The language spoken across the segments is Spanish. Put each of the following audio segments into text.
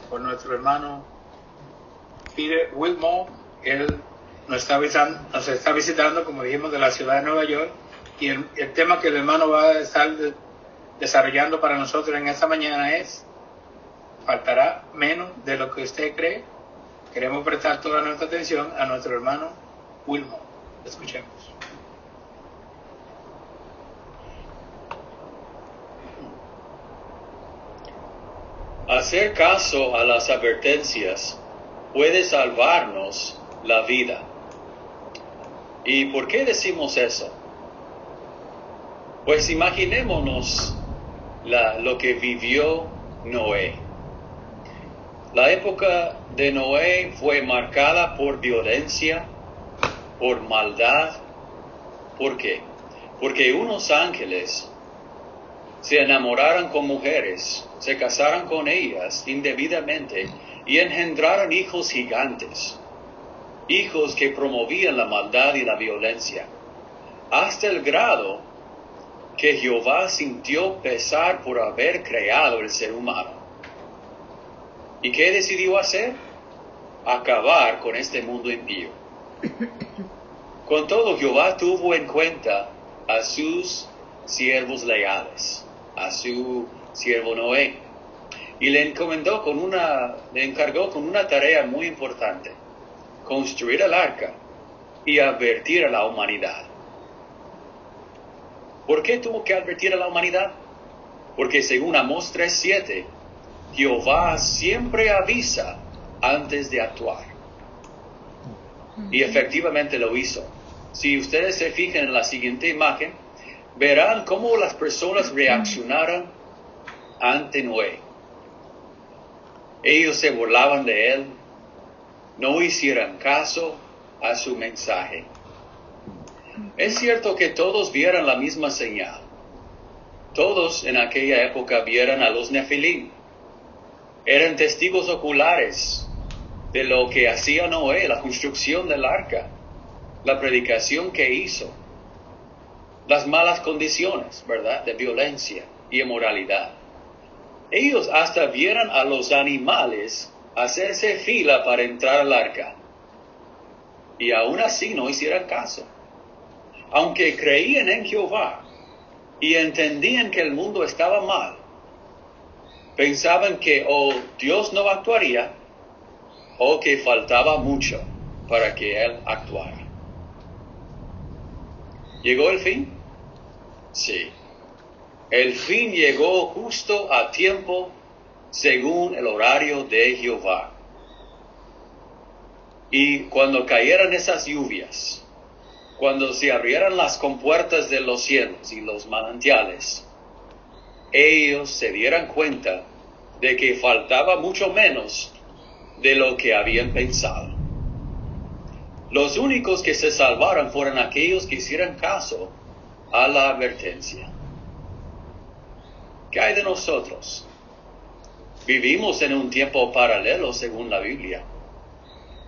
por nuestro hermano Peter Wilmore. Él nos está visitando, como dijimos, de la ciudad de Nueva York, y el tema que el hermano va a estar desarrollando para nosotros en esta mañana es: faltará menos de lo que usted cree. Queremos prestar toda nuestra atención a nuestro hermano Wilmore. Escuchemos. Hacer caso a las advertencias puede salvarnos la vida. ¿Y por qué decimos eso? Pues imaginémonos lo que vivió Noé. La época de Noé fue marcada por violencia, por maldad. ¿Por qué? Porque unos ángeles se enamoraron con mujeres, se casaron con ellas indebidamente y engendraron hijos gigantes, hijos que promovían la maldad y la violencia, hasta el grado que Jehová sintió pesar por haber creado el ser humano. ¿Y qué decidió hacer? Acabar con este mundo impío. Con todo, Jehová tuvo en cuenta a sus siervos leales, a su siervo Noé, y le encargó con una tarea muy importante: construir el arca y advertir a la humanidad. ¿Por qué tuvo que advertir a la humanidad? Porque según Amós 3:7, Jehová siempre avisa antes de actuar. Y efectivamente lo hizo. Si ustedes se fijan en la siguiente imagen, verán cómo las personas reaccionaron ante Noé. Ellos se burlaban de él, no hicieron caso a su mensaje. Es cierto que todos vieron la misma señal. Todos en aquella época vieron a los Nefilim. Eran testigos oculares de lo que hacía Noé, la construcción del arca, la predicación que hizo, las malas condiciones, ¿verdad?, de violencia y inmoralidad. Ellos hasta vieron a los animales hacerse fila para entrar al arca, y aún así no hicieron caso. Aunque creían en Jehová y entendían que el mundo estaba mal, pensaban que o Dios no actuaría o que faltaba mucho para que Él actuara. ¿Llegó el fin? Sí. El fin llegó justo a tiempo según el horario de Jehová. Y cuando cayeran esas lluvias, cuando se abrieran las compuertas de los cielos y los manantiales, ellos se dieran cuenta de que faltaba mucho menos de lo que habían pensado. Los únicos que se salvaron fueron aquellos que hicieron caso a la advertencia. ¿Qué hay de nosotros? Vivimos en un tiempo paralelo según la Biblia,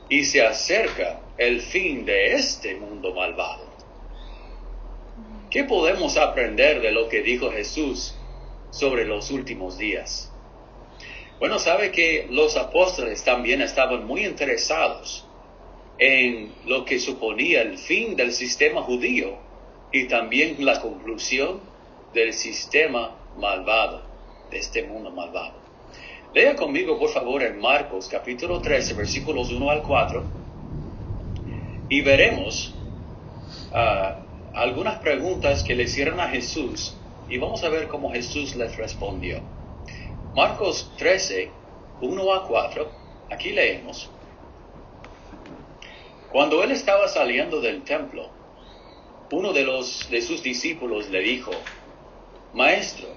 y se acerca el fin de este mundo malvado. ¿Qué podemos aprender de lo que dijo Jesús sobre los últimos días? Bueno, sabe que los apóstoles también estaban muy interesados en lo que suponía el fin del sistema judío y también la conclusión del sistema malvado, de este mundo malvado. Lea conmigo, por favor, en Marcos capítulo 13, versículos 1 al 4, y veremos algunas preguntas que le hicieron a Jesús, y vamos a ver cómo Jesús les respondió. Marcos 13, 1 a 4, aquí leemos: Cuando él estaba saliendo del templo, uno de sus discípulos le dijo: Maestro,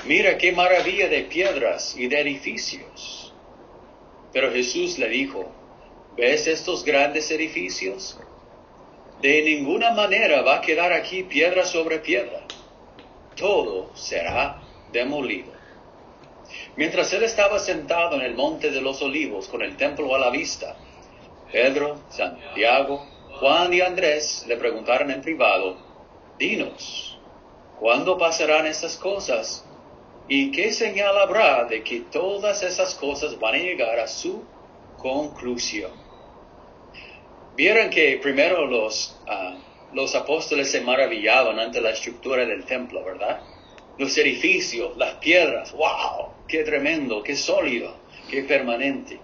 mira qué maravilla de piedras y de edificios. Pero Jesús le dijo: ¿Ves estos grandes edificios? De ninguna manera va a quedar aquí piedra sobre piedra. Todo será demolido. Mientras él estaba sentado en el monte de los olivos con el templo a la vista, Pedro, Santiago, Juan y Andrés le preguntaron en privado: Dinos, ¿cuándo pasarán estas cosas? ¿Y qué señal habrá de que todas esas cosas van a llegar a su conclusión? Vieron que primero los apóstoles se maravillaban ante la estructura del templo, ¿verdad? Los edificios, las piedras, ¡wow! ¡Qué tremendo, qué sólido, qué permanente!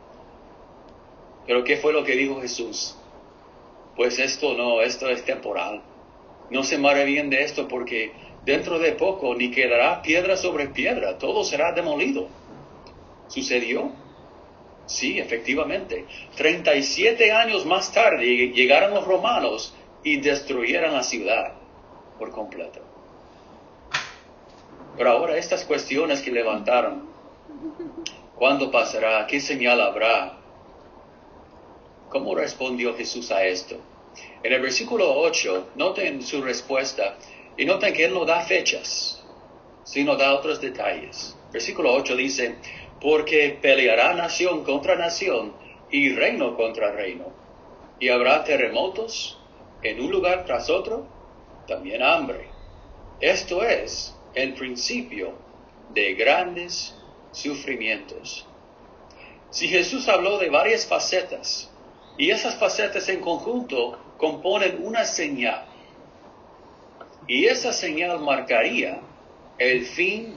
Pero ¿qué fue lo que dijo Jesús? Pues esto es temporal. No se maravillen de esto porque dentro de poco ni quedará piedra sobre piedra, todo será demolido. ¿Sucedió? Sí, efectivamente. 37 años más tarde llegaron los romanos y destruyeron la ciudad por completo. Pero ahora estas cuestiones que levantaron, ¿cuándo pasará? ¿Qué señal habrá? ¿Cómo respondió Jesús a esto? En el versículo 8, noten su respuesta y noten que Él no da fechas, sino da otros detalles. Versículo 8 dice, porque peleará nación contra nación y reino contra reino, y habrá terremotos en un lugar tras otro, también hambre. Esto es el principio de grandes sufrimientos. Si Jesús habló de varias facetas, y esas facetas en conjunto componen una señal, y esa señal marcaría el fin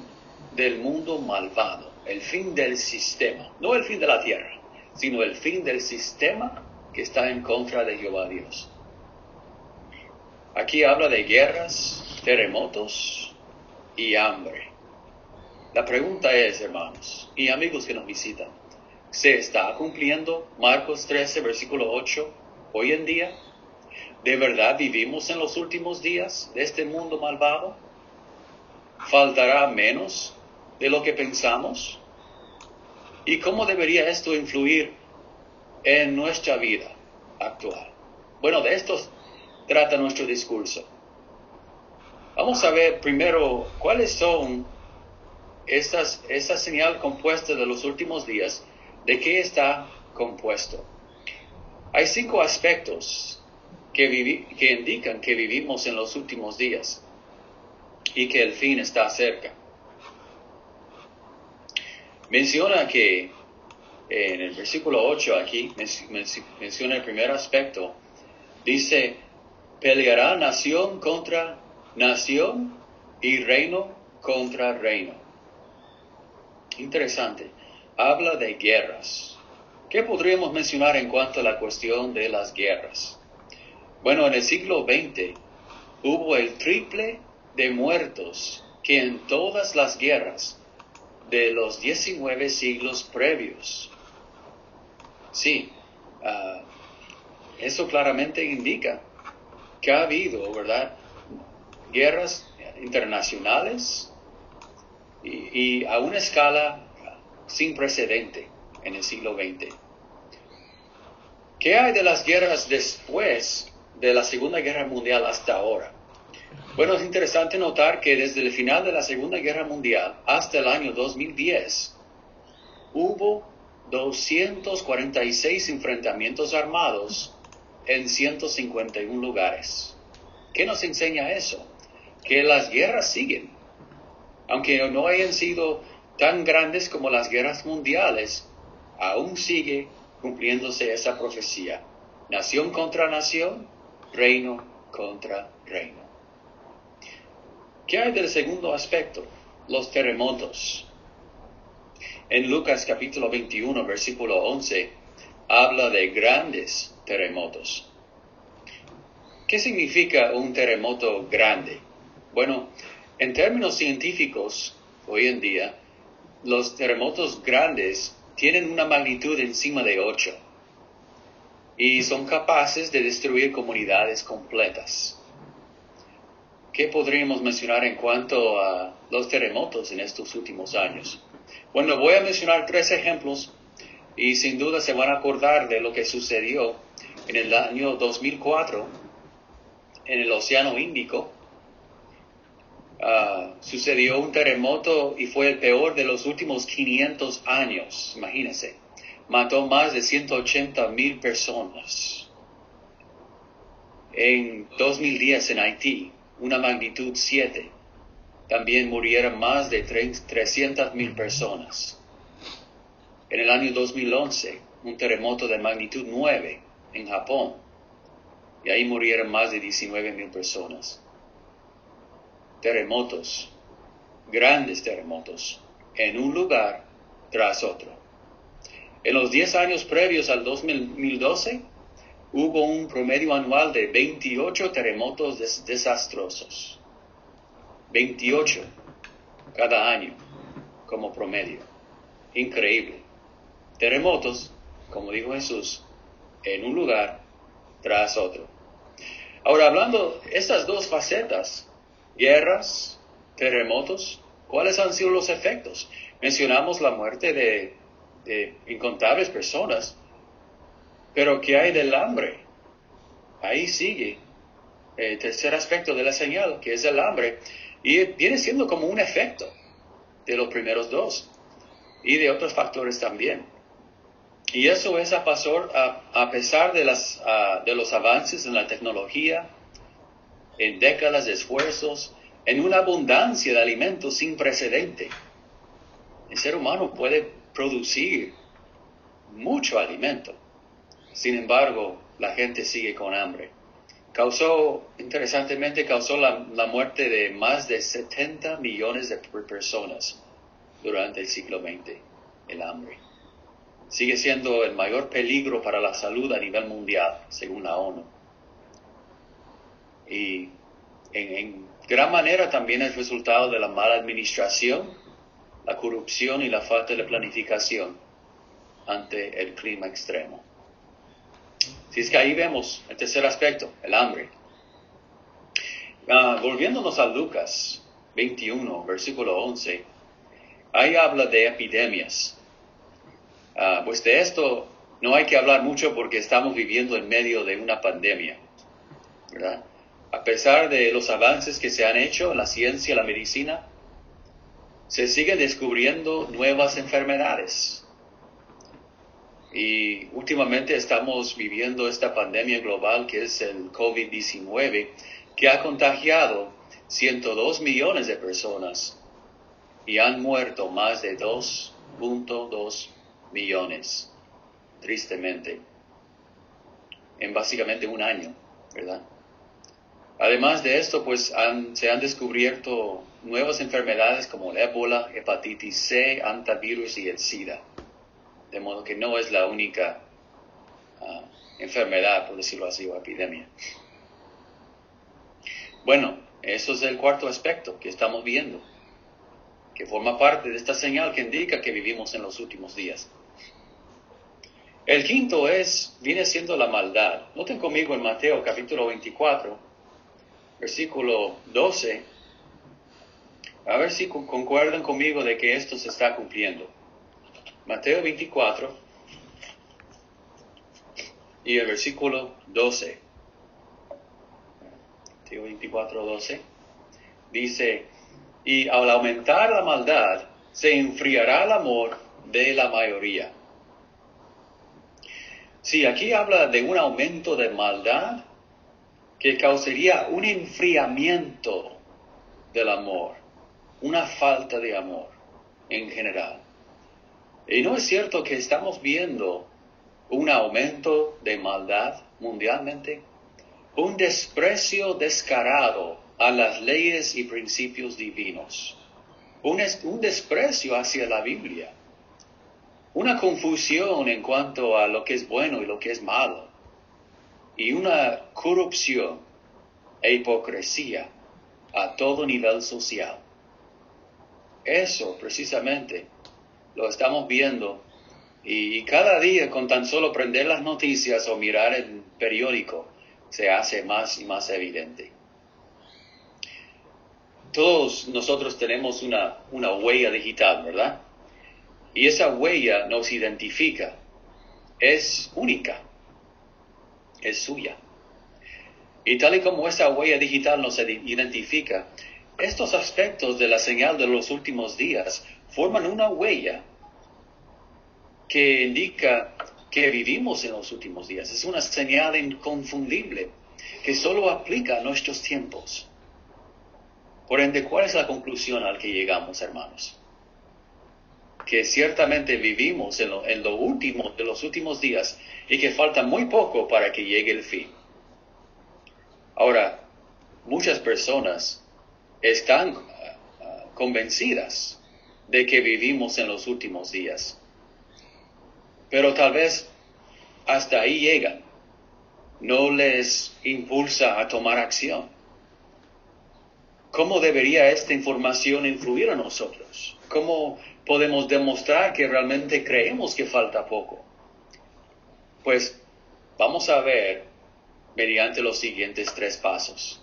del mundo malvado, el fin del sistema, no el fin de la tierra, sino el fin del sistema que está en contra de Jehová Dios. Aquí habla de guerras, terremotos y hambre. La pregunta es, hermanos y amigos que nos visitan, ¿se está cumpliendo Marcos 13, versículo 8 hoy en día? ¿De verdad vivimos en los últimos días de este mundo malvado? ¿Faltará menos de lo que pensamos? ¿Y cómo debería esto influir en nuestra vida actual? Bueno, de esto trata nuestro discurso. Vamos a ver primero cuáles son esa señal compuesta de los últimos días. ¿De qué está compuesto? Hay 5 aspectos que indican que vivimos en los últimos días y que el fin está cerca. Menciona que en el versículo 8 aquí, menciona el primer aspecto, dice, peleará nación contra nación y reino contra reino. Interesante. Habla de guerras. ¿Qué podríamos mencionar en cuanto a la cuestión de las guerras? Bueno, en el siglo XX hubo el triple de muertos que en todas las guerras de los 19 siglos previos. Sí, eso claramente indica que ha habido, ¿verdad?, guerras internacionales y a una escala sin precedente en el siglo XX. ¿Qué hay de las guerras después de la Segunda Guerra Mundial hasta ahora? Bueno, es interesante notar que desde el final de la Segunda Guerra Mundial hasta el año 2010 hubo 246 enfrentamientos armados en 151 lugares. ¿Qué nos enseña eso? Que las guerras siguen. Aunque no hayan sido tan grandes como las guerras mundiales, aún sigue cumpliéndose esa profecía. Nación contra nación, reino contra reino. ¿Qué hay del segundo aspecto? Los terremotos. En Lucas capítulo 21, versículo 11, habla de grandes terremotos. ¿Qué significa un terremoto grande? Bueno, en términos científicos, hoy en día, los terremotos grandes tienen una magnitud encima de 8 y son capaces de destruir comunidades completas. ¿Qué podríamos mencionar en cuanto a los terremotos en estos últimos años? Bueno, voy a mencionar 3 ejemplos y sin duda se van a acordar de lo que sucedió en el año 2004 en el Océano Índico. Sucedió un terremoto y fue el peor de los últimos 500 años, imagínense. Mató más de 180,000 personas. En 2010 en Haití, una magnitud 7. también murieron más de 300,000 personas. En el año 2011, un terremoto de magnitud 9 en Japón, y ahí murieron más de 19,000 personas. Terremotos, grandes terremotos, en un lugar tras otro. En los 10 años previos al 2012, hubo un promedio anual de 28 terremotos desastrosos. 28 cada año como promedio. Increíble. Terremotos, como dijo Jesús, en un lugar tras otro. Ahora, hablando de estas dos facetas, guerras, terremotos, ¿cuáles han sido los efectos? Mencionamos la muerte de incontables personas, pero ¿qué hay del hambre? Ahí sigue el tercer aspecto de la señal, que es el hambre, y viene siendo como un efecto de los primeros dos, y de otros factores también. Y eso es a pesar de los avances en la tecnología, en décadas de esfuerzos, en una abundancia de alimentos sin precedente. El ser humano puede producir mucho alimento. Sin embargo, la gente sigue con hambre. Interesantemente, causó la muerte de más de 70 millones de personas durante el siglo XX, el hambre. Sigue siendo el mayor peligro para la salud a nivel mundial, según la ONU. Y en gran manera también es resultado de la mala administración, la corrupción y la falta de planificación ante el clima extremo. Así es que ahí vemos el tercer aspecto, el hambre. Volviéndonos a Lucas 21, versículo 11, ahí habla de epidemias. Pues de esto no hay que hablar mucho porque estamos viviendo en medio de una pandemia, ¿verdad? A pesar de los avances que se han hecho en la ciencia y la medicina, se siguen descubriendo nuevas enfermedades. Y últimamente estamos viviendo esta pandemia global que es el COVID-19, que ha contagiado 102 millones de personas y han muerto más de 2.2 millones, tristemente, en básicamente un año, ¿verdad? Además de esto, pues se han descubierto nuevas enfermedades como el ébola, hepatitis C, antivirus y el SIDA. De modo que no es la única enfermedad, por decirlo así, o epidemia. Bueno, eso es el cuarto aspecto que estamos viendo, que forma parte de esta señal que indica que vivimos en los últimos días. El quinto viene siendo la maldad. Noten conmigo en Mateo capítulo 24, versículo 12, a ver si concuerdan conmigo de que esto se está cumpliendo. Mateo 24 y el versículo 12. Mateo 24, 12. Dice, y al aumentar la maldad, se enfriará el amor de la mayoría. Sí, aquí habla de un aumento de maldad que causaría un enfriamiento del amor, una falta de amor en general. Y no es cierto que estamos viendo un aumento de maldad mundialmente, un desprecio descarado a las leyes y principios divinos, un desprecio hacia la Biblia, una confusión en cuanto a lo que es bueno y lo que es malo, y una corrupción e hipocresía a todo nivel social. Eso precisamente lo estamos viendo y cada día con tan solo prender las noticias o mirar el periódico se hace más y más evidente. Todos nosotros tenemos una huella digital, ¿verdad? Y esa huella nos identifica, es única, es suya. Y tal y como esa huella digital nos identifica, estos aspectos de la señal de los últimos días forman una huella que indica que vivimos en los últimos días. Es una señal inconfundible que solo aplica a nuestros tiempos. Por ende, ¿cuál es la conclusión al que llegamos, hermanos? Que ciertamente vivimos en lo último de los últimos días y que falta muy poco para que llegue el fin. Ahora, muchas personas están convencidas de que vivimos en los últimos días, pero tal vez hasta ahí llegan. No les impulsa a tomar acción. ¿Cómo debería esta información influir a nosotros? ¿Cómo podemos demostrar que realmente creemos que falta poco? Pues vamos a ver mediante los siguientes 3 pasos.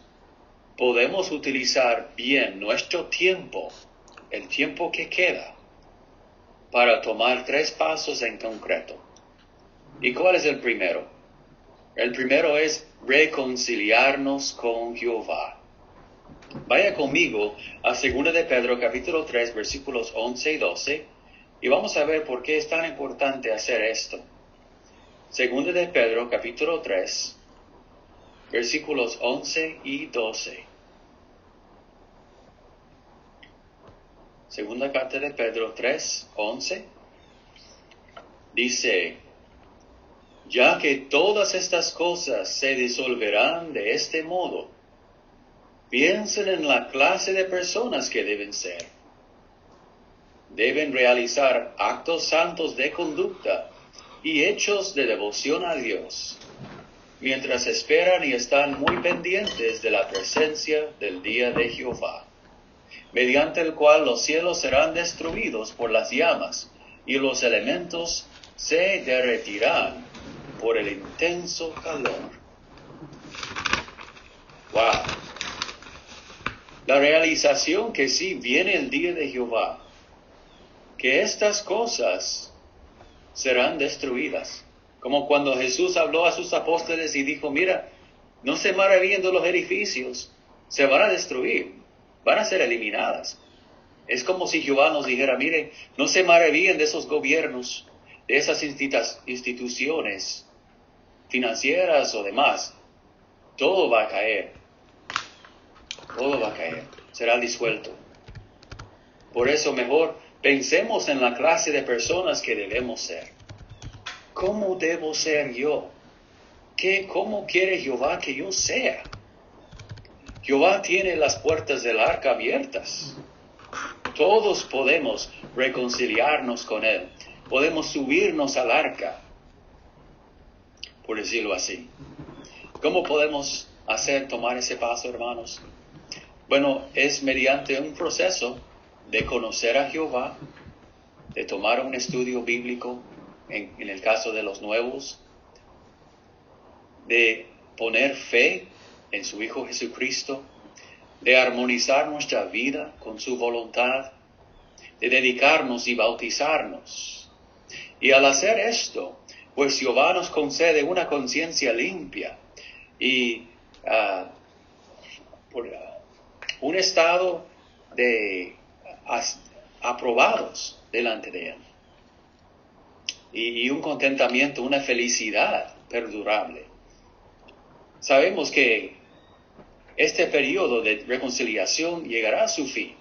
Podemos utilizar bien nuestro tiempo, el tiempo que queda, para tomar 3 pasos en concreto. ¿Y cuál es el primero? El primero es reconciliarnos con Jehová. Vaya conmigo a 2 de Pedro capítulo 3 versículos 11 y 12 y vamos a ver por qué es tan importante hacer esto. 2 de Pedro capítulo 3 versículos 11 y 12. Segunda carta de Pedro 3, 11. Dice: ya que todas estas cosas se disolverán de este modo, piensen en la clase de personas que deben ser. Deben realizar actos santos de conducta y hechos de devoción a Dios, mientras esperan y están muy pendientes de la presencia del día de Jehová, mediante el cual los cielos serán destruidos por las llamas y los elementos se derretirán por el intenso calor. ¡Wow! La realización que sí viene el día de Jehová, que estas cosas serán destruidas. Como cuando Jesús habló a sus apóstoles y dijo: mira, no se maravillen de los edificios, se van a destruir, van a ser eliminadas. Es como si Jehová nos dijera: miren, no se maravillen de esos gobiernos, de esas instituciones financieras o demás. Todo va a caer. Todo va a caer. Será disuelto. Por eso mejor pensemos en la clase de personas que debemos ser. ¿Cómo debo ser yo? ¿Cómo quiere Jehová que yo sea? Jehová tiene las puertas del arca abiertas. Todos podemos reconciliarnos con Él. Podemos subirnos al arca, por decirlo así. ¿Cómo podemos tomar ese paso, hermanos? Bueno, es mediante un proceso de conocer a Jehová, de tomar un estudio bíblico, en el caso de los nuevos, de poner fe en su Hijo Jesucristo, de armonizar nuestra vida con su voluntad, de dedicarnos y bautizarnos. Y al hacer esto, pues Jehová nos concede una conciencia limpia y un estado de aprobados delante de Él. Y un contentamiento, una felicidad perdurable. Sabemos que este periodo de reconciliación llegará a su fin.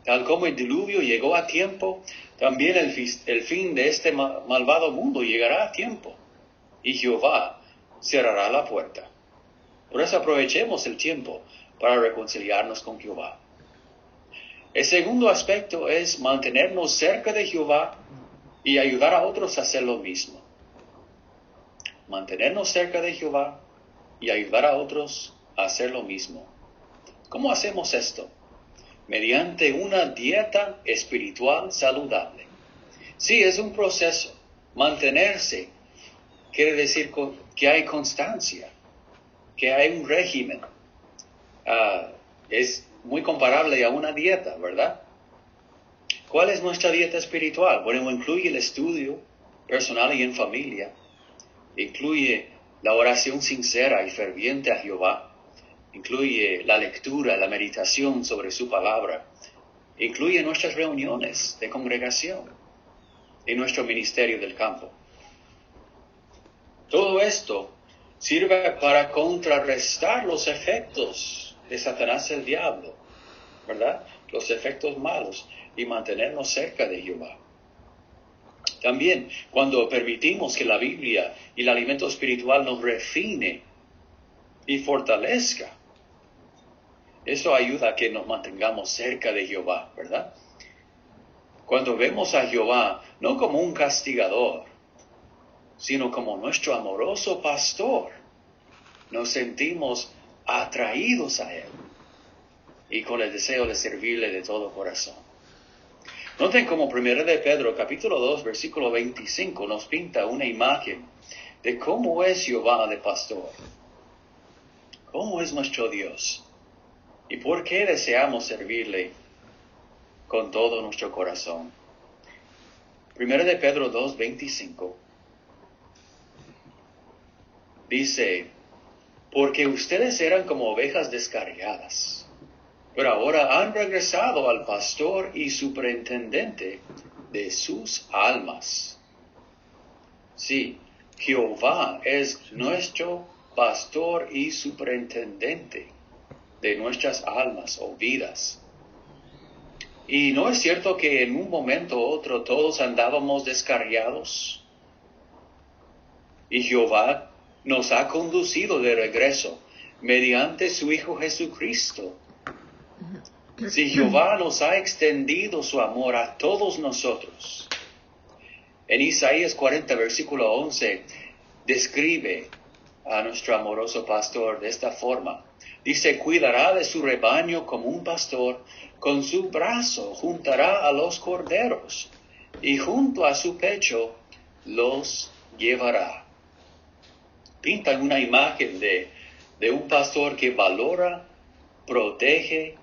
Tal como el diluvio llegó a tiempo, también el fin de este malvado mundo llegará a tiempo. Y Jehová cerrará la puerta. Por eso aprovechemos el tiempo para reconciliarnos con Jehová. El segundo aspecto es mantenernos cerca de Jehová y ayudar a otros a hacer lo mismo. Mantenernos cerca de Jehová y ayudar a otros a hacer lo mismo. ¿Cómo hacemos esto? Mediante una dieta espiritual saludable. Sí, es un proceso. Mantenerse quiere decir que hay constancia, que hay un régimen. Es muy comparable a una dieta, ¿verdad? ¿Cuál es nuestra dieta espiritual? Bueno, incluye el estudio personal y en familia. Incluye la oración sincera y ferviente a Jehová. Incluye la lectura, la meditación sobre su palabra. Incluye nuestras reuniones de congregación y nuestro ministerio del campo. Todo esto sirve para contrarrestar los efectos de Satanás el diablo, ¿verdad? Los efectos malos y mantenernos cerca de Jehová. También, cuando permitimos que la Biblia y el alimento espiritual nos refine y fortalezca, eso ayuda a que nos mantengamos cerca de Jehová, ¿verdad? Cuando vemos a Jehová no como un castigador, sino como nuestro amoroso pastor, nos sentimos atraídos a Él y con el deseo de servirle de todo corazón. Noten como 1 de Pedro, capítulo 2, versículo 25, nos pinta una imagen de cómo es Jehová de pastor, cómo es nuestro Dios y por qué deseamos servirle con todo nuestro corazón. 1 de Pedro 2, 25 dice: porque ustedes eran como ovejas descarriadas, pero ahora han regresado al pastor y superintendente de sus almas. Sí, Jehová es nuestro pastor y superintendente de nuestras almas o vidas. ¿Y no es cierto que en un momento u otro todos andábamos descarriados? Y Jehová nos ha conducido de regreso mediante su Hijo Jesucristo. Si Jehová nos ha extendido su amor a todos nosotros. En Isaías 40, versículo 11, describe a nuestro amoroso pastor de esta forma. Dice: cuidará de su rebaño como un pastor, con su brazo juntará a los corderos, y junto a su pecho los llevará. Pintan una imagen de un pastor que valora, protege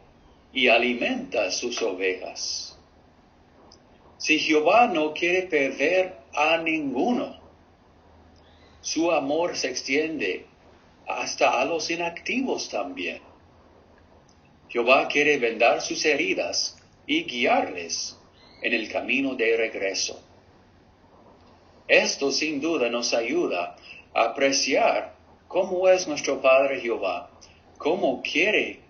y alimenta sus ovejas. Si Jehová no quiere perder a ninguno, su amor se extiende hasta a los inactivos también. Jehová quiere vendar sus heridas y guiarles en el camino de regreso. Esto sin duda nos ayuda a apreciar cómo es nuestro Padre Jehová, cómo quiere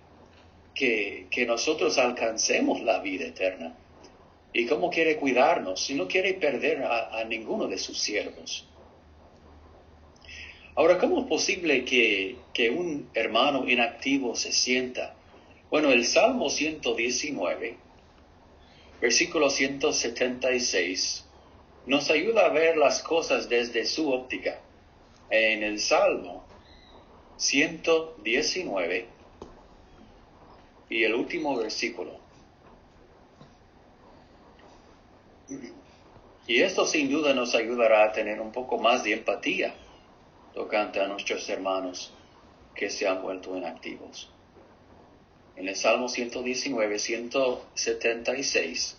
que nosotros alcancemos la vida eterna y cómo quiere cuidarnos y no quiere perder a ninguno de sus siervos. Ahora, ¿cómo es posible que un hermano inactivo se sienta? Bueno, el Salmo 119, versículo 176, nos ayuda a ver las cosas desde su óptica. En el Salmo 119 y el último versículo. Y esto sin duda nos ayudará a tener un poco más de empatía tocante a nuestros hermanos que se han vuelto inactivos. En el Salmo 119, 176,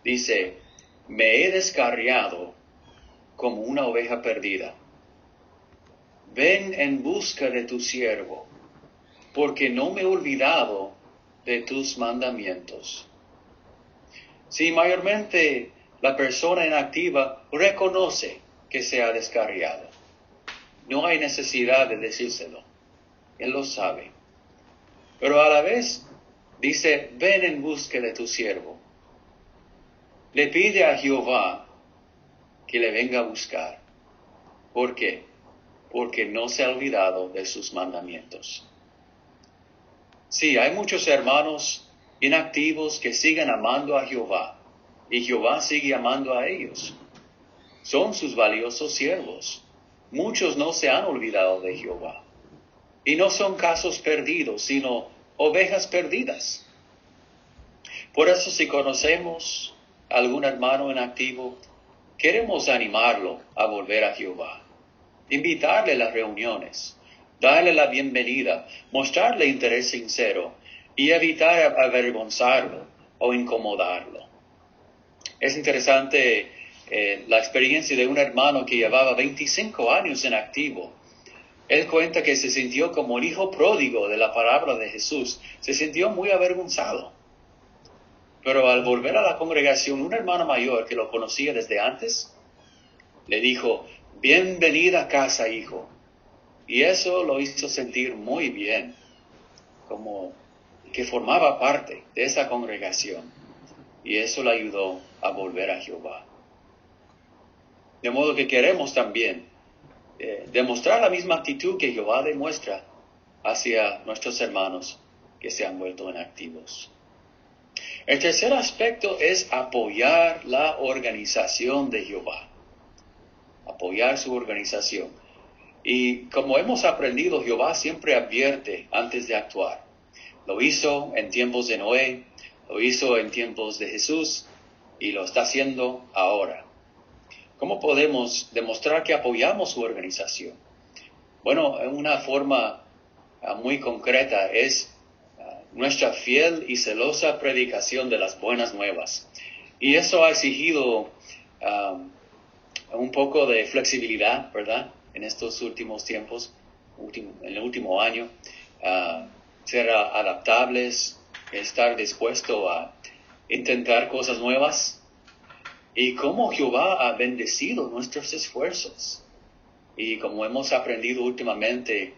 dice: me he descarriado como una oveja perdida. Ven en busca de tu siervo, porque no me he olvidado de tus mandamientos. Sí, mayormente la persona inactiva reconoce que se ha descarriado. No hay necesidad de decírselo. Él lo sabe. Pero a la vez dice: ven en busca de tu siervo. Le pide a Jehová que le venga a buscar. ¿Por qué? Porque no se ha olvidado de sus mandamientos. Sí, hay muchos hermanos inactivos que siguen amando a Jehová, y Jehová sigue amando a ellos. Son sus valiosos siervos. Muchos no se han olvidado de Jehová. Y no son casos perdidos, sino ovejas perdidas. Por eso, si conocemos a algún hermano inactivo, queremos animarlo a volver a Jehová. Invitarle a las reuniones, darle la bienvenida, mostrarle interés sincero y evitar avergonzarlo o incomodarlo. Es interesante la experiencia de un hermano que llevaba 25 años en activo. Él cuenta que se sintió como el hijo pródigo de la palabra de Jesús. Se sintió muy avergonzado. Pero al volver a la congregación, un hermano mayor que lo conocía desde antes, le dijo: bienvenida a casa, hijo. Y eso lo hizo sentir muy bien, como que formaba parte de esa congregación, y eso le ayudó a volver a Jehová. De modo que queremos también demostrar la misma actitud que Jehová demuestra hacia nuestros hermanos que se han vuelto inactivos. El tercer aspecto es apoyar la organización de Jehová. Apoyar su organización. Y como hemos aprendido, Jehová siempre advierte antes de actuar. Lo hizo en tiempos de Noé, lo hizo en tiempos de Jesús y lo está haciendo ahora. ¿Cómo podemos demostrar que apoyamos su organización? Bueno, una forma muy concreta es nuestra fiel y celosa predicación de las buenas nuevas. Y eso ha exigido un poco de flexibilidad, ¿verdad? En estos últimos tiempos, en el último año, ser adaptables, estar dispuesto a intentar cosas nuevas. Y cómo Jehová ha bendecido nuestros esfuerzos. Y como hemos aprendido últimamente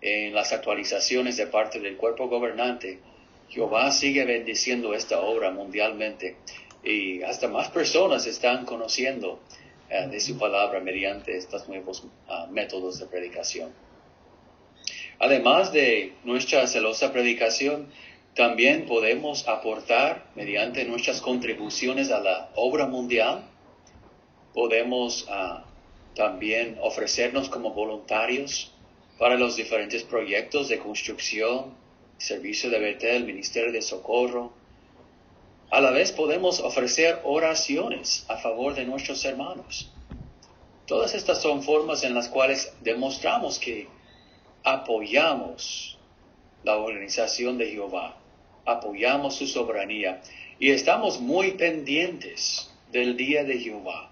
en las actualizaciones de parte del cuerpo gobernante, Jehová sigue bendiciendo esta obra mundialmente. Y hasta más personas están conociendo de su palabra mediante estos nuevos métodos de predicación. Además de nuestra celosa predicación, también podemos aportar mediante nuestras contribuciones a la obra mundial. Podemos también ofrecernos como voluntarios para los diferentes proyectos de construcción, servicio de Betel, ministerio de socorro. A la vez podemos ofrecer oraciones a favor de nuestros hermanos. Todas estas son formas en las cuales demostramos que apoyamos la organización de Jehová, apoyamos su soberanía y estamos muy pendientes del día de Jehová.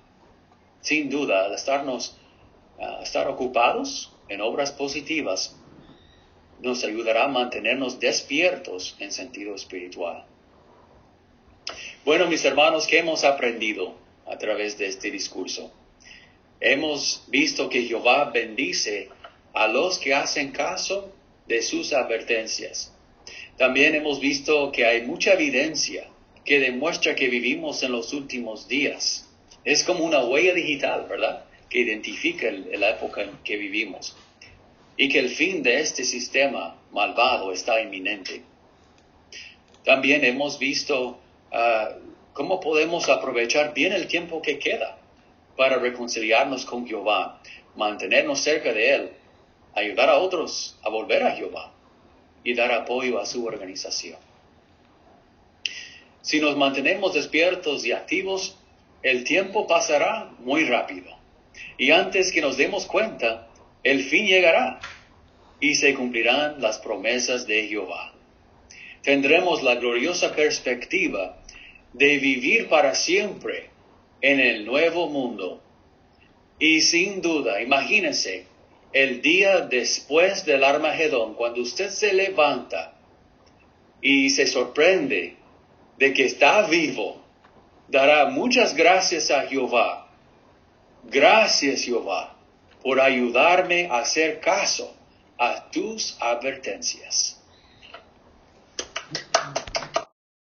Sin duda, al estar ocupados en obras positivas, nos ayudará a mantenernos despiertos en sentido espiritual. Bueno, mis hermanos, ¿qué hemos aprendido a través de este discurso? Hemos visto que Jehová bendice a los que hacen caso de sus advertencias. También hemos visto que hay mucha evidencia que demuestra que vivimos en los últimos días. Es como una huella digital, ¿verdad?, que identifica la época en que vivimos. Y que el fin de este sistema malvado está inminente. También hemos visto cómo podemos aprovechar bien el tiempo que queda para reconciliarnos con Jehová, mantenernos cerca de Él, ayudar a otros a volver a Jehová y dar apoyo a su organización. Si nos mantenemos despiertos y activos, el tiempo pasará muy rápido. Y antes que nos demos cuenta, el fin llegará y se cumplirán las promesas de Jehová. Tendremos la gloriosa perspectiva de vivir para siempre en el nuevo mundo. Y sin duda, imagínense, el día después del Armagedón, cuando usted se levanta y se sorprende de que está vivo, dará muchas gracias a Jehová. Gracias, Jehová, por ayudarme a hacer caso a tus advertencias.